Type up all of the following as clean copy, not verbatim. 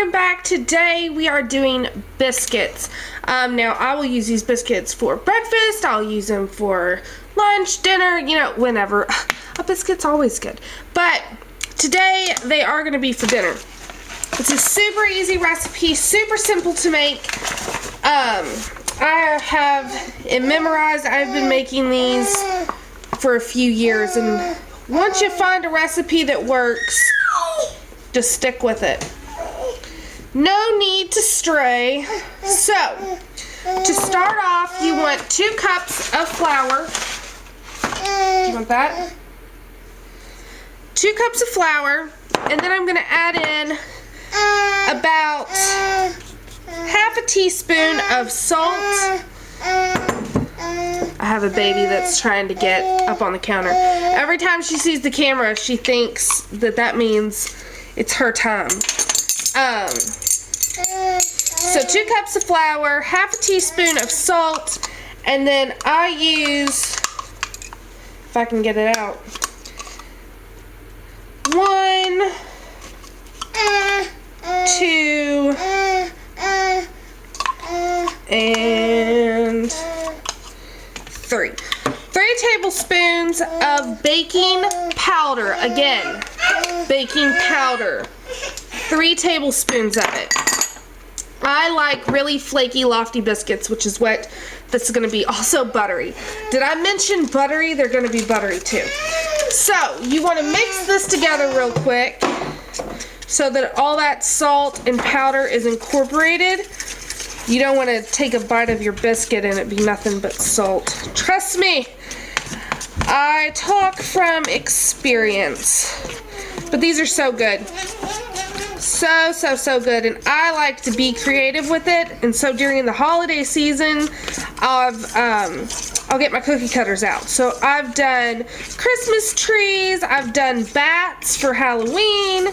welcome back. Today we are doing biscuits. Now I will use these biscuits for breakfast, I'll use them for lunch, dinner, you know, whenever. A biscuit's always good. But today they are going to be for dinner. It's a super easy recipe, super simple to make. I have it memorized. I've been making these for a few years, and once you find a recipe that works, just stick with it. No need to stray. So, to start off, you want 2 cups of flour. Do you want that? 2 cups of flour, and then I'm going to add in about half a teaspoon of salt. I have a baby that's trying to get up on the counter. Every time she sees the camera, she thinks that that means it's her time. So 2 cups of flour, half a teaspoon of salt, and then I use, if I can get it out, 1, 2, and 3. 3 tablespoons of baking powder. Again, baking powder. 3 tablespoons of it. I like really flaky, lofty biscuits, which is what this is going to be. Also buttery. Did I mention buttery? They're going to be buttery too. So, you want to mix this together real quick so that all that salt and powder is incorporated. You don't want to take a bite of your biscuit and it be nothing but salt. Trust me, I talk from experience. But these are so good. So good, and I like to be creative with it, and so during the holiday season I'll get my cookie cutters out. So I've done Christmas trees, I've done bats for Halloween,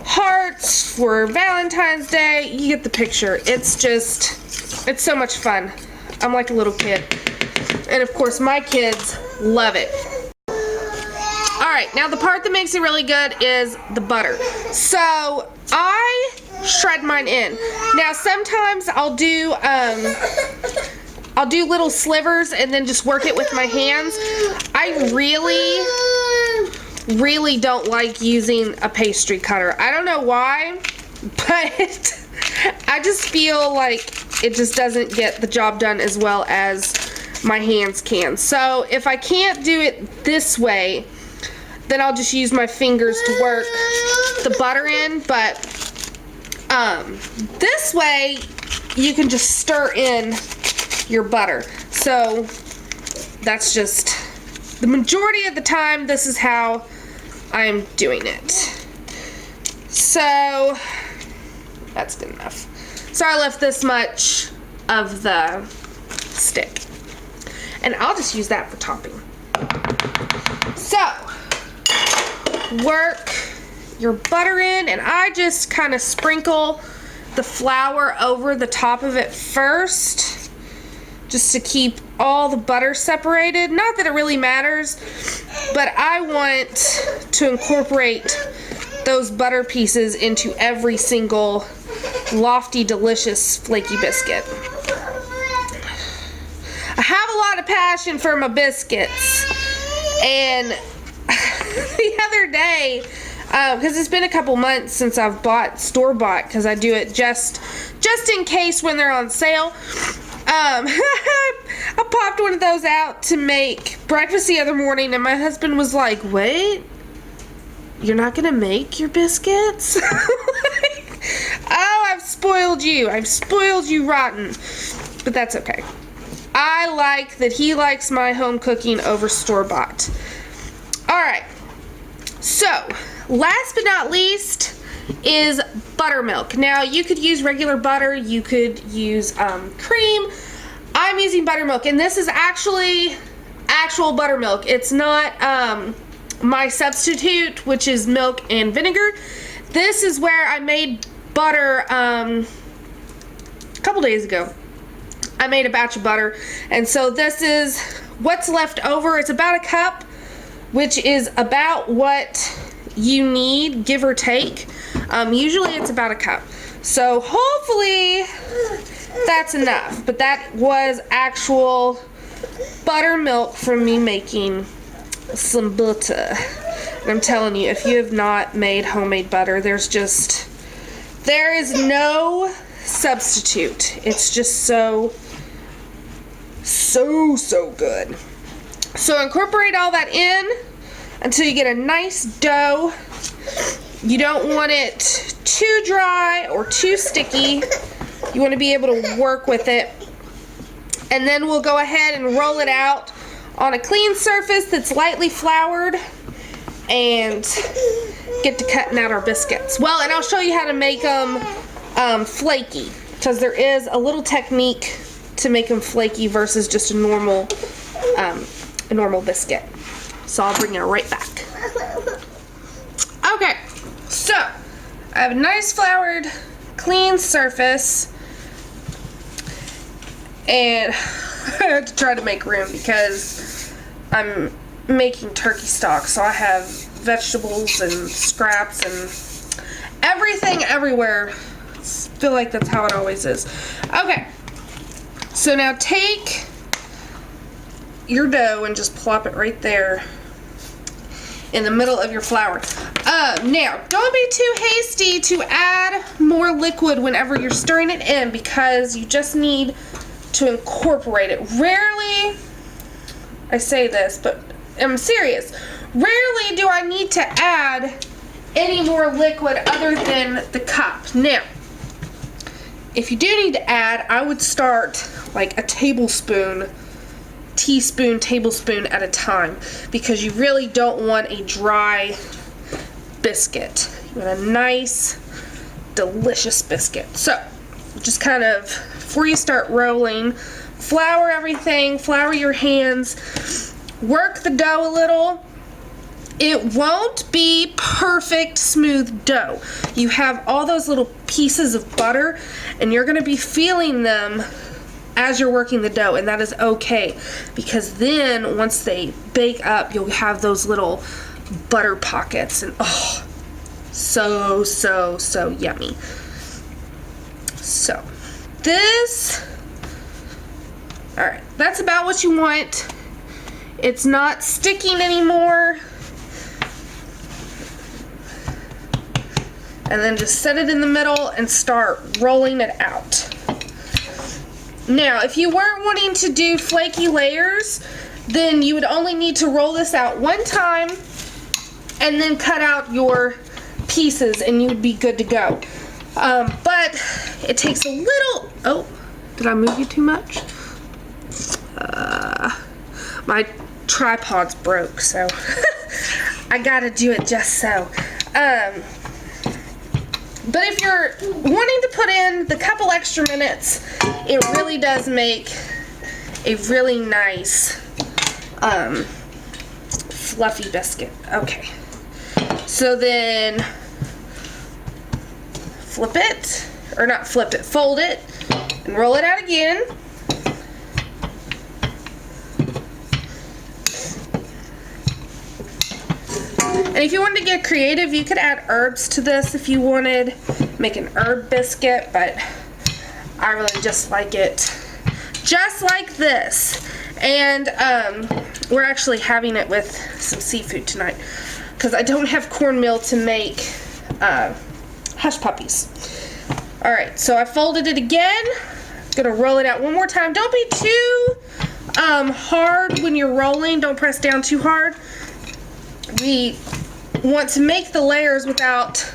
hearts for Valentine's Day. You get the picture. It's so much fun. I'm like a little kid, and of course my kids love it. Alright, now the part that makes it really good is the butter. So, I shred mine in. Now, sometimes I'll do little slivers and then just work it with my hands. I really don't like using a pastry cutter. I don't know why, but I just feel like it just doesn't get the job done as well as my hands can. So, if I can't do it this way, then I'll just use my fingers to work the butter in, but this way you can just stir in your butter. So that's just the majority of the time, this is how I'm doing it. So that's good enough. So I left this much of the stick, and I'll just use that for topping. So work your butter in, and I just kind of sprinkle the flour over the top of it first, just to keep all the butter separated. Not that it really matters, but I want to incorporate those butter pieces into every single lofty, delicious, flaky biscuit. I have a lot of passion for my biscuits, and the other day, because it's been a couple months since I've bought store-bought, because I do it just in case when they're on sale. I popped one of those out to make breakfast the other morning, and my husband was like, "Wait, you're not gonna make your biscuits?" Oh, I've spoiled you rotten. But that's okay. I like that he likes my home cooking over store-bought. Alright, so last but not least is buttermilk. Now, you could use regular butter, you could use cream. I'm using buttermilk, and this is actually actual buttermilk. It's not my substitute, which is milk and vinegar. This is where I made butter a couple days ago. I made a batch of butter, and so this is what's left over. It's about a cup, which is about what you need, give or take. Usually it's about a cup. So hopefully that's enough. But that was actual buttermilk from me making some butter. And I'm telling you, if you have not made homemade butter, there is no substitute. It's just so good. So incorporate all that in until you get a nice dough. You don't want it too dry or too sticky. You want to be able to work with it. And then we'll go ahead and roll it out on a clean surface that's lightly floured and get to cutting out our biscuits. Well, and I'll show you how to make them flaky, because there is a little technique to make them flaky versus just a normal biscuit. So I'll bring it right back. Okay, so I have a nice floured, clean surface, and I had to try to make room because I'm making turkey stock, so I have vegetables and scraps and everything everywhere. I feel like that's how it always is. Okay, so now take your dough and just plop it right there in the middle of your flour. Now, don't be too hasty to add more liquid whenever you're stirring it in, because you just need to incorporate it. Rarely, I say this, but I'm serious, rarely do I need to add any more liquid other than the cup. Now, if you do need to add, I would start like a teaspoon at a time, because you really don't want a dry biscuit. You want a nice, delicious biscuit. So, just kind of, before you start rolling, flour everything, flour your hands, work the dough a little. It won't be perfect smooth dough. You have all those little pieces of butter, and you're going to be feeling them as you're working the dough, and that is okay, because then once they bake up, you'll have those little butter pockets, and oh, so yummy. So this, all right, that's about what you want. It's not sticking anymore. And then just set it in the middle and start rolling it out. Now, if you weren't wanting to do flaky layers, then you would only need to roll this out one time and then cut out your pieces and you would be good to go. But it takes a little, oh, did I move you too much? My tripod's broke, so I gotta do it just so. But if you're wanting to put in the couple extra minutes, it really does make a really nice fluffy biscuit. Okay, so then flip it, or not flip it, fold it and roll it out again. And if you wanted to get creative, you could add herbs to this if you wanted. Make an herb biscuit, but I really just like it just like this. And we're actually having it with some seafood tonight, because I don't have cornmeal to make hush puppies. Alright, so I folded it again. Gonna roll it out one more time. Don't be too hard when you're rolling. Don't press down too hard. We want to make the layers without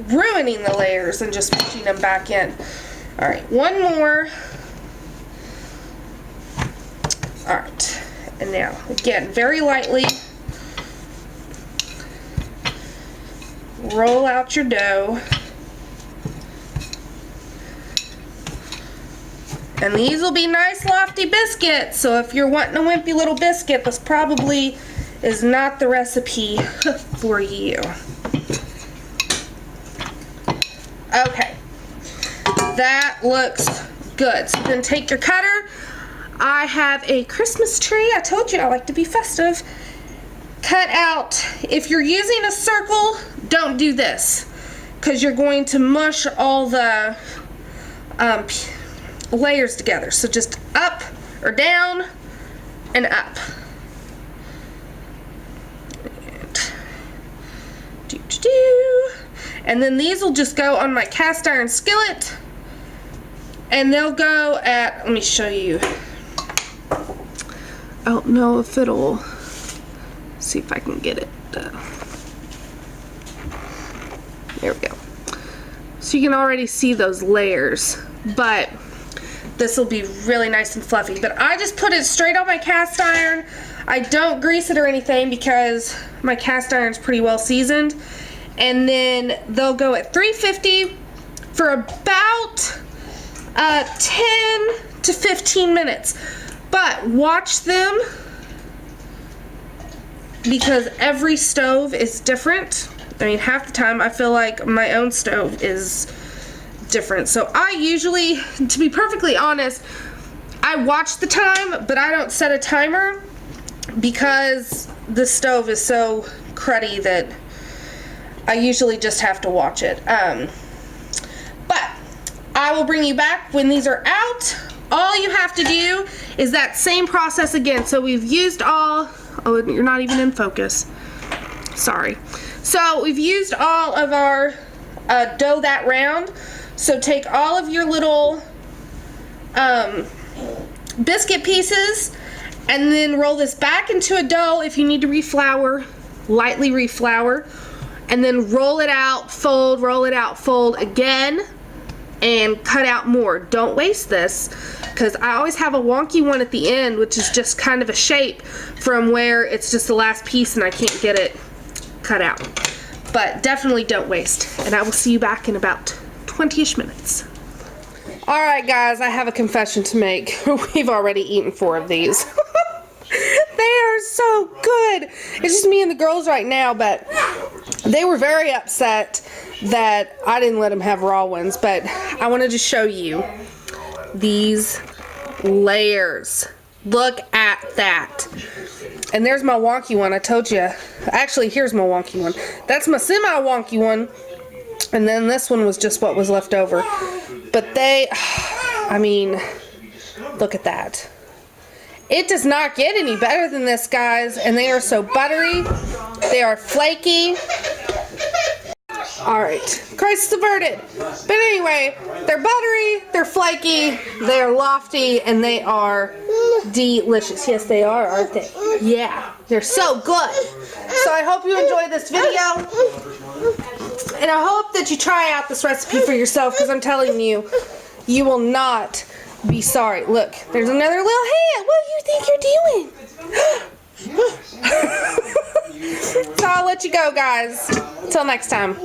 ruining the layers and just pushing them back in. Alright, one more. Alright, and now, again, very lightly, roll out your dough. And these will be nice lofty biscuits, so if you're wanting a wimpy little biscuit, this probably is not the recipe for you. Okay, that looks good. So then take your cutter. I have a Christmas tree. I told you I like to be festive. Cut out, if you're using a circle, don't do this. because you're going to mush all the layers together. So just up or down and up. And then these will just go on my cast iron skillet, and they'll go at, let me show you. I don't know if it'll, see if I can get it. There we go. So you can already see those layers, but this will be really nice and fluffy. But I just put it straight on my cast iron. I don't grease it or anything because my cast iron's pretty well seasoned. And then they'll go at 350 for about 10 to 15 minutes. But watch them, because every stove is different. I mean, half the time I feel like my own stove is different. So I usually, to be perfectly honest, I watch the time, but I don't set a timer because the stove is so cruddy that I usually just have to watch it. But I will bring you back when these are out. All you have to do is that same process again. So we've used all, oh, you're not even in focus. Sorry. So we've used all of our dough that round. So take all of your little biscuit pieces and then roll this back into a dough. If you need to reflour, lightly reflour, and then roll it out, fold, roll it out, fold again, and cut out more. Don't waste this, because I always have a wonky one at the end, which is just kind of a shape from where it's just the last piece and I can't get it cut out. But definitely don't waste, and I will see you back in about 20-ish minutes. All right, guys, I have a confession to make. We've already eaten 4 of these. They are so good. It's just me and the girls right now, but they were very upset that I didn't let them have raw ones, but I wanted to show you these layers. Look at that. And there's my wonky one. I told you. Actually, here's my wonky one. That's my semi-wonky one. And then this one was just what was left over. But they, I mean, look at that. It does not get any better than this, guys. And they are so buttery. They are flaky. Alright, crisis averted. But anyway, they're buttery, they're flaky, they're lofty, and they are delicious. Yes, they are, aren't they? Yeah, they're so good. So I hope you enjoyed this video. And I hope that you try out this recipe for yourself, because I'm telling you, you will not be sorry. Look, there's another little hand. What do you think you're doing? So I'll let you go, guys. Until next time.